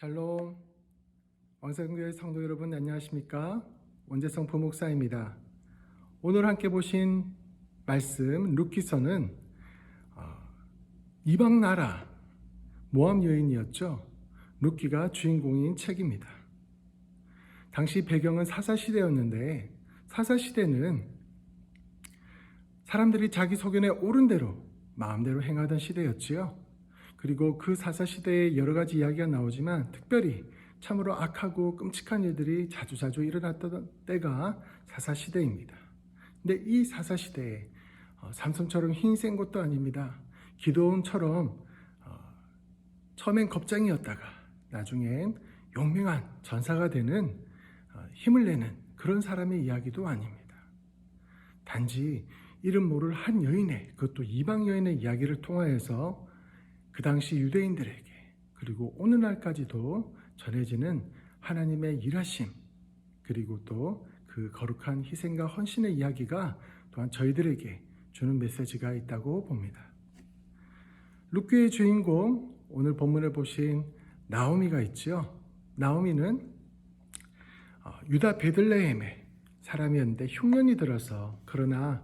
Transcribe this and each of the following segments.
샬롬, 왕성교회 성도 여러분 안녕하십니까? 원재성 부목사입니다. 오늘 함께 보신 말씀 룻기서는 이방 나라 모압 여인이었죠. 룻기가 주인공인 책입니다. 당시 배경은 사사시대였는데 사사시대는 사람들이 자기 소견에 옳은 대로 마음대로 행하던 시대였지요. 그리고 그 사사시대에 여러 가지 이야기가 나오지만 특별히 참으로 악하고 끔찍한 일들이 자주자주 일어났던 때가 사사시대입니다. 근데 이 사사시대에 삼손처럼 힘이 센 것도 아닙니다. 기드온처럼 처음엔 겁쟁이였다가 나중엔 용맹한 전사가 되는 힘을 내는 그런 사람의 이야기도 아닙니다. 단지 이름 모를 한 여인의, 그것도 이방 여인의 이야기를 통하여서 그 당시 유대인들에게 그리고 오늘날까지도 전해지는 하나님의 일하심, 그리고 또 그 거룩한 희생과 헌신의 이야기가 또한 저희들에게 주는 메시지가 있다고 봅니다. 룻기의 주인공, 오늘 본문을 보신 나오미가 있죠. 나오미는 유다 베들레헴의 사람이었는데 흉년이 들어서, 그러나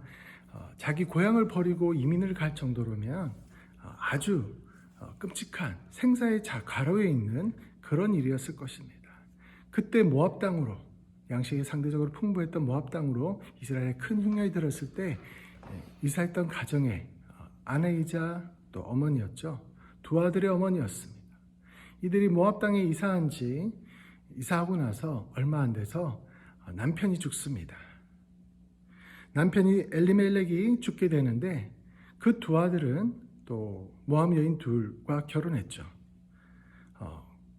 자기 고향을 버리고 이민을 갈 정도로면 아주 끔찍한 생사의 과로에 있는 그런 일이었을 것입니다. 그때 모압 땅으로, 양식이 상대적으로 풍부했던 모압 땅으로 이스라엘에 큰 흉년이 들었을 때 이사했던 가정의 아내이자 또 어머니였죠. 두 아들의 어머니였습니다. 이들이 모압 땅에 이사하고 나서 얼마 안 돼서 남편이 죽습니다. 남편이 엘리멜렉이 죽게 되는데 그 두 아들은 또 모압 여인 둘과 결혼했죠.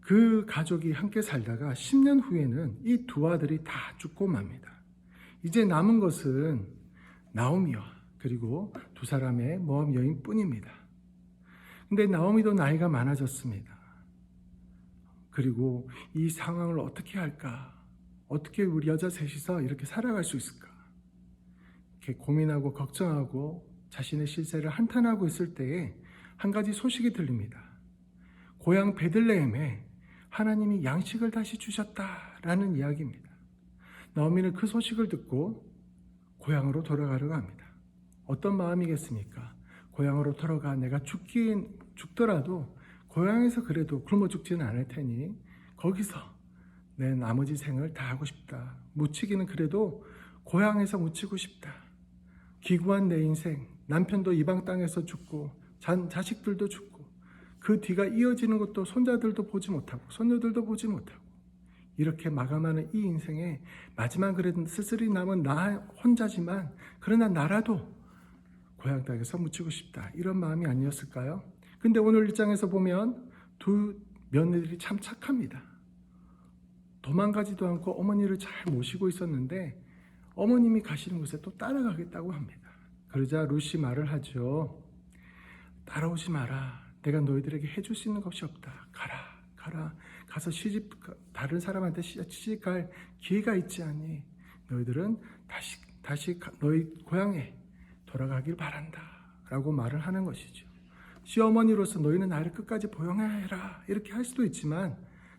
그 가족이 함께 살다가 10년 후에는 이 두 아들이 다 죽고 맙니다. 이제 남은 것은 나오미와 그리고 두 사람의 모압 여인뿐입니다. 근데 나오미도 나이가 많아졌습니다. 그리고 이 상황을 어떻게 할까? 어떻게 우리 여자 셋이서 이렇게 살아갈 수 있을까? 이렇게 고민하고 걱정하고 자신의 실세를 한탄하고 있을 때에 한 가지 소식이 들립니다. 고향 베들레헴에 하나님이 양식을 다시 주셨다라는 이야기입니다. 나오미는 그 소식을 듣고 고향으로 돌아가려고 합니다. 어떤 마음이겠습니까? 고향으로 돌아가 내가 죽더라도 고향에서 그래도 굶어 죽지는 않을 테니 거기서 내 나머지 생을 다 하고 싶다. 묻히기는 그래도 고향에서 묻히고 싶다. 기구한 내 인생, 남편도 이방 땅에서 죽고 자식들도 죽고 그 뒤가 이어지는 것도 손자들도 보지 못하고 손녀들도 보지 못하고 이렇게 마감하는 이 인생에 마지막 그래도 쓸쓸히 남은 나 혼자지만 그러나 나라도 고향 땅에서 묻히고 싶다. 이런 마음이 아니었을까요? 근데 오늘 1장에서 보면 두 며느리들이 참 착합니다. 도망가지도 않고 어머니를 잘 모시고 있었는데 어머님이 가시는 곳에 또 따라가겠다고 합니다. 그러자 룻이 말을 하죠. 따라오지 마라. 내가 너희들에게 해줄 수 있는 것이 없다. 가라. 가서 다른 사람한테 시집갈 기회가 있지 않니? 너희들은 다시 너희 고향에 돌아가길 바란다. 라고 말을 하는 것이죠. 시어머니로서 너희는 나를 끝까지 보영해라. 이렇게 할 수도 있지만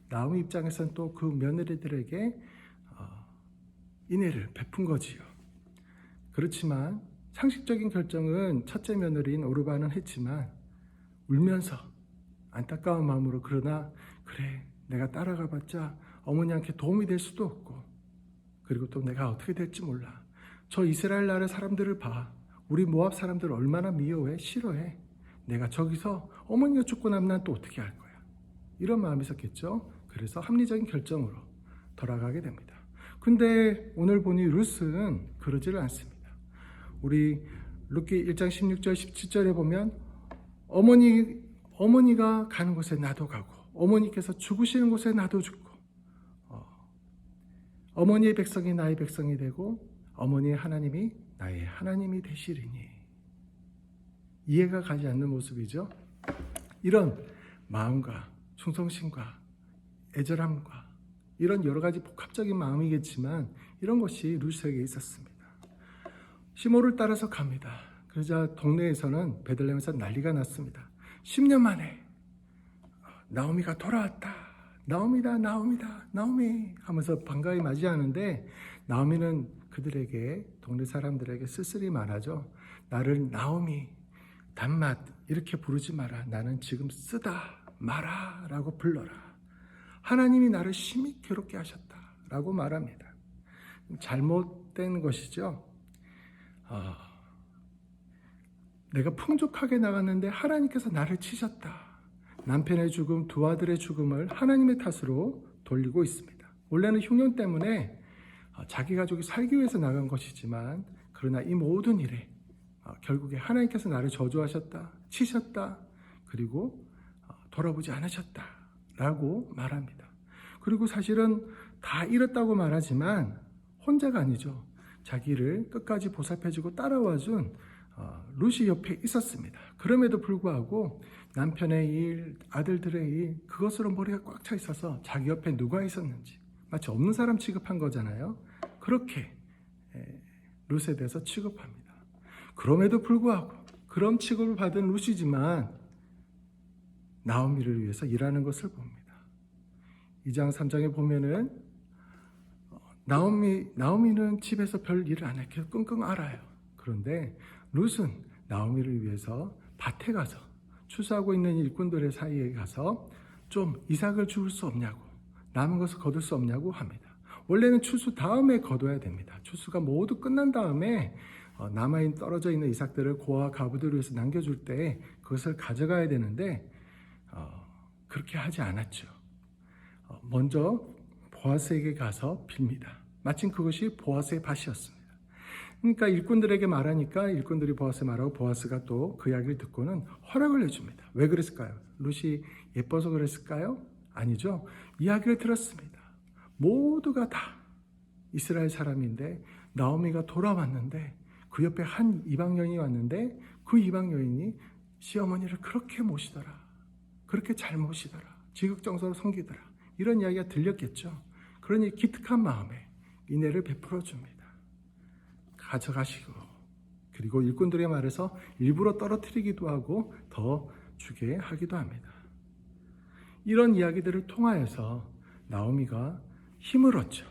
나오미 입장에서는 또 그 며느리들에게 인애를 베푼 거지요. 그렇지만 상식적인 결정은 첫째 며느리인 오르바는 했지만 울면서 안타까운 마음으로 그러나 그래 내가 따라가봤자 어머니한테 도움이 될 수도 없고 그리고 또 내가 어떻게 될지 몰라. 저 이스라엘 나라 사람들을 봐. 우리 모압 사람들 얼마나 미워해 싫어해. 내가 저기서 어머니가 죽고 나면 난 또 어떻게 할 거야. 이런 마음이 있었겠죠. 그래서 합리적인 결정으로 돌아가게 됩니다. 근데 오늘 보니 룻은 그러지를 않습니다. 우리 룻기 1장 16절 17절에 보면 어머니가 가는 곳에 나도 가고 어머니께서 죽으시는 곳에 나도 죽고 어머니의 백성이 나의 백성이 되고 어머니의 하나님이 나의 하나님이 되시리니. 이해가 가지 않는 모습이죠. 이런 마음과 충성심과 애절함과 이런 여러 가지 복합적인 마음이겠지만 이런 것이 룻에게 있었습니다. 시므를 따라서 갑니다. 그러자 동네에서는 베들레헴에서 난리가 났습니다. 10년 만에 나오미가 돌아왔다. 나오미다, 나오미다, 나오미 하면서 반가이 맞이하는데 나오미는 그들에게 동네 사람들에게 쓸쓸히 말하죠. 나를 나오미, 단맛 이렇게 부르지 마라. 나는 지금 쓰다 마라 라고 불러라. 하나님이 나를 심히 괴롭게 하셨다 라고 말합니다. 잘못된 것이죠. 내가 풍족하게 나갔는데 하나님께서 나를 치셨다. 남편의 죽음, 두 아들의 죽음을 하나님의 탓으로 돌리고 있습니다. 원래는 흉년 때문에 자기 가족이 살기 위해서 나간 것이지만 그러나 이 모든 일에 결국에 하나님께서 나를 저주하셨다, 치셨다, 그리고 돌아보지 않으셨다 라고 말합니다. 그리고 사실은 다 잃었다고 말하지만 혼자가 아니죠. 자기를 끝까지 보살펴주고 따라와준 룻이 옆에 있었습니다. 그럼에도 불구하고 남편의 일, 아들들의 일, 그것으로 머리가 꽉 차 있어서 자기 옆에 누가 있었는지 마치 없는 사람 취급한 거잖아요. 그렇게 룻에 대해서 취급합니다. 그럼에도 불구하고 그런 취급을 받은 룻이지만 나오미를 위해서 일하는 것을 봅니다. 2장 3장에 보면은 나오미는 집에서 별 일을 안 해. 계속 끙끙 앓아요. 그런데 룻은 나오미를 위해서 밭에 가서 추수하고 있는 일꾼들의 사이에 가서 좀 이삭을 주울 수 없냐고, 남은 것을 거둘 수 없냐고 합니다. 원래는 추수 다음에 거둬야 됩니다. 추수가 모두 끝난 다음에 떨어져 있는 이삭들을 고아 가부들을 위해서 남겨줄 때 그것을 가져가야 되는데 그렇게 하지 않았죠. 먼저 보아스에게 가서 빕니다. 마침 그것이 보아스의 밭이었습니다. 그러니까 일꾼들에게 말하니까 일꾼들이 보아스에 말하고 보아스가 또 그 이야기를 듣고는 허락을 해줍니다. 왜 그랬을까요? 룻이 예뻐서 그랬을까요? 아니죠. 이야기를 들었습니다. 모두가 다 이스라엘 사람인데 나오미가 돌아왔는데 그 옆에 한 이방 여인이 왔는데 그 이방 여인이 시어머니를 그렇게 모시더라. 그렇게 잘 모시더라. 지극정성으로 섬기더라. 이런 이야기가 들렸겠죠. 그러니 기특한 마음에 인애를 베풀어 줍니다. 가져가시고, 그리고 일꾼들의 말에서 일부러 떨어뜨리기도 하고 더 주게 하기도 합니다. 이런 이야기들을 통하여서 나오미가 힘을 얻죠.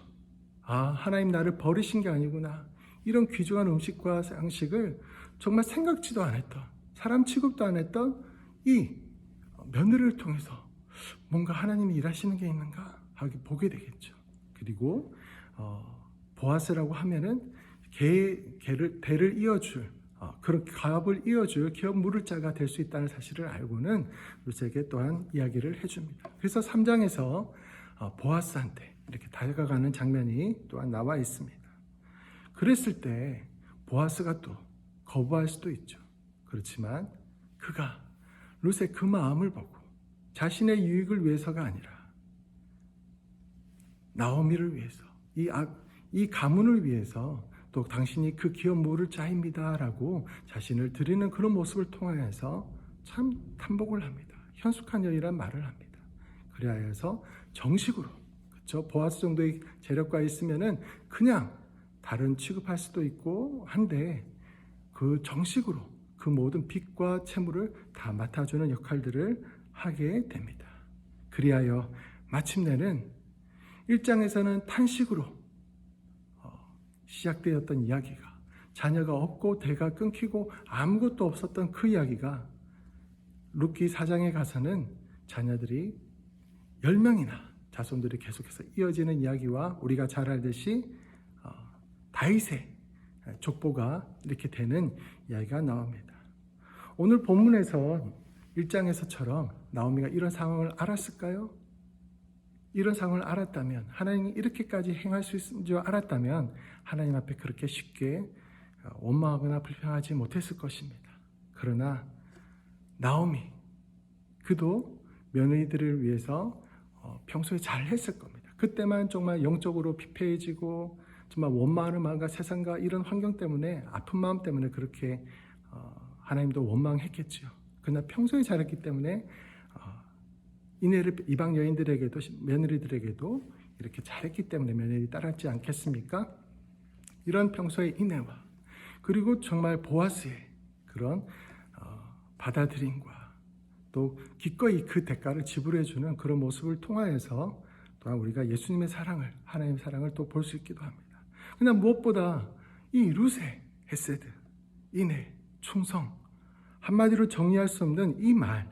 하나님 나를 버리신 게 아니구나. 이런 귀중한 음식과 양식을 정말 생각지도 않았던, 사람 취급도 안 했던 이 며느리를 통해서 뭔가 하나님이 일하시는 게 있는가 하고 보게 되겠죠. 그리고 보아스라고 하면은 대를 이어줄 그런 가업을 이어줄 기업 물을 자가 될 수 있다는 사실을 알고는 룻에게 또한 이야기를 해줍니다. 그래서 3장에서 보아스한테 이렇게 다가가는 장면이 또한 나와 있습니다. 그랬을 때 보아스가 또 거부할 수도 있죠. 그렇지만 그가 룻의 그 마음을 보고 자신의 유익을 위해서가 아니라 나오미를 위해서, 이 가문을 위해서 또 당신이 그 기업 물을 자입니다 라고 자신을 드리는 그런 모습을 통하여서 참 탐복을 합니다. 현숙한 여인이란 말을 합니다. 그래서 정식으로, 그렇죠? 보아스 정도의 재력가 있으면은 그냥 다른 취급할 수도 있고 한데 그 정식으로 그 모든 빚과 채무를 다 맡아주는 역할들을 하게 됩니다. 그리하여 마침내는 1장에서는 탄식으로 시작되었던 이야기가, 자녀가 없고 대가 끊기고 아무것도 없었던 그 이야기가 룻기 4장에 가서는 자녀들이 10명이나 자손들이 계속해서 이어지는 이야기와 우리가 잘 알듯이 다윗의 족보가 이렇게 되는 이야기가 나옵니다. 오늘 본문에서 1장에서처럼 나오미가 이런 상황을 알았을까요? 이런 상황을 알았다면, 하나님이 이렇게까지 행할 수 있는 줄 알았다면 하나님 앞에 그렇게 쉽게 원망하거나 불평하지 못했을 것입니다. 그러나 나오미, 그도 며느리들을 위해서 평소에 잘 했을 겁니다. 그때만 정말 영적으로 피폐해지고 정말 원망하는 마음과 세상과 이런 환경 때문에, 아픈 마음 때문에 그렇게 하나님도 원망했겠지요. 그러나 평소에 잘했기 때문에 인애를 이방 여인들에게도 며느리들에게도 이렇게 잘했기 때문에 며느리 따랐지 않겠습니까? 이런 평소의 인애와 그리고 정말 보아스의 그런 받아들임과 또 기꺼이 그 대가를 지불해주는 그런 모습을 통하여서 또한 우리가 예수님의 사랑을, 하나님의 사랑을 또 볼 수 있기도 합니다. 그러나 무엇보다 이 루세, 헤세드, 인애, 충성, 한마디로 정리할 수 없는 이 말,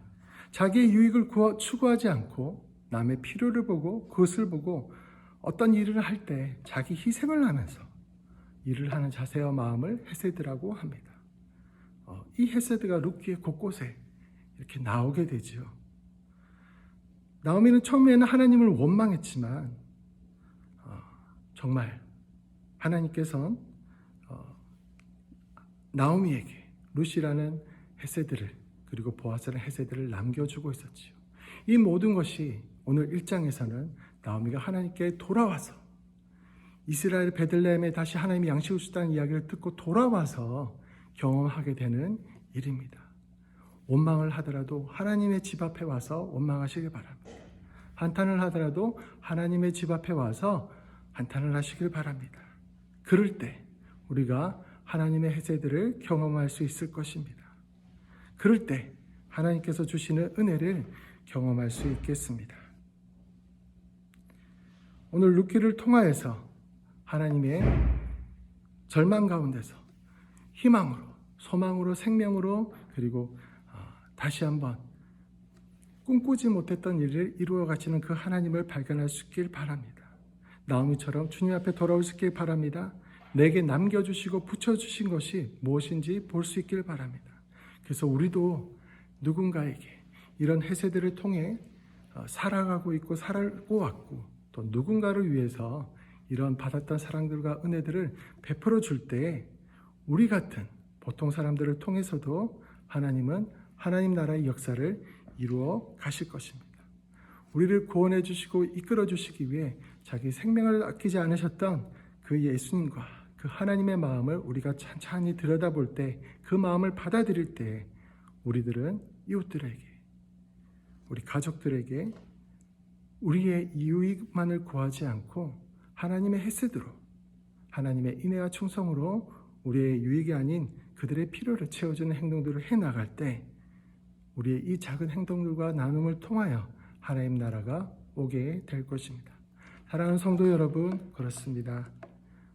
자기의 유익을 추구하지 않고 남의 필요를 보고 그것을 보고 어떤 일을 할 때 자기 희생을 하면서 일을 하는 자세와 마음을 헤세드라고 합니다. 이 헤세드가 룻기의 곳곳에 이렇게 나오게 되지요. 나오미는 처음에는 하나님을 원망했지만 정말 하나님께서는 나오미에게 룻이라는 헤세드를 그리고 보아스라는 헤세드를 남겨주고 있었지요. 이 모든 것이 오늘 1장에서는 나오미가 하나님께 돌아와서 이스라엘 베들레헴에 다시 하나님이 양식을 주다는 이야기를 듣고 돌아와서 경험하게 되는 일입니다. 원망을 하더라도 하나님의 집 앞에 와서 원망하시길 바랍니다. 한탄을 하더라도 하나님의 집 앞에 와서 한탄을 하시길 바랍니다. 그럴 때 우리가 하나님의 헤세드를 경험할 수 있을 것입니다. 그럴 때 하나님께서 주시는 은혜를 경험할 수 있겠습니다. 오늘 룻기를 통하여서 하나님의 절망 가운데서 희망으로, 소망으로, 생명으로 그리고 다시 한번 꿈꾸지 못했던 일을 이루어 가시는 그 하나님을 발견할 수 있길 바랍니다. 나오미처럼 주님 앞에 돌아올 수 있길 바랍니다. 내게 남겨주시고 붙여주신 것이 무엇인지 볼 수 있길 바랍니다. 그래서 우리도 누군가에게 이런 헤세드를 통해 살아가고 있고 살고 왔고 또 누군가를 위해서 이런 받았던 사랑들과 은혜들을 베풀어 줄 때 우리 같은 보통 사람들을 통해서도 하나님은 하나님 나라의 역사를 이루어 가실 것입니다. 우리를 구원해 주시고 이끌어 주시기 위해 자기 생명을 아끼지 않으셨던 그 예수님과 그 하나님의 마음을 우리가 찬찬히 들여다볼 때 그 마음을 받아들일 때 우리들은 이웃들에게 우리 가족들에게 우리의 이익만을 구하지 않고 하나님의 헤세드로 하나님의 인애와 충성으로 우리의 유익이 아닌 그들의 필요를 채워주는 행동들을 해나갈 때 우리의 이 작은 행동들과 나눔을 통하여 하나님 나라가 오게 될 것입니다. 사랑하는 성도 여러분, 그렇습니다.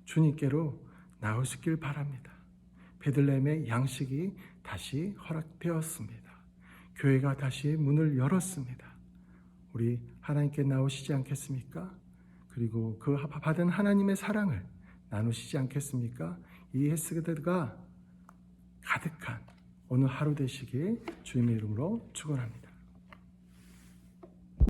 주님께로 나오시길 바랍니다. 베들레헴의 양식이 다시 허락되었습니다. 교회가 다시 문을 열었습니다. 우리 하나님께 나오시지 않겠습니까? 그리고 그 받은 하나님의 사랑을 나누시지 않겠습니까? 이 헤세드가 가득한 오늘 하루 되시길 주님의 이름으로 축원합니다.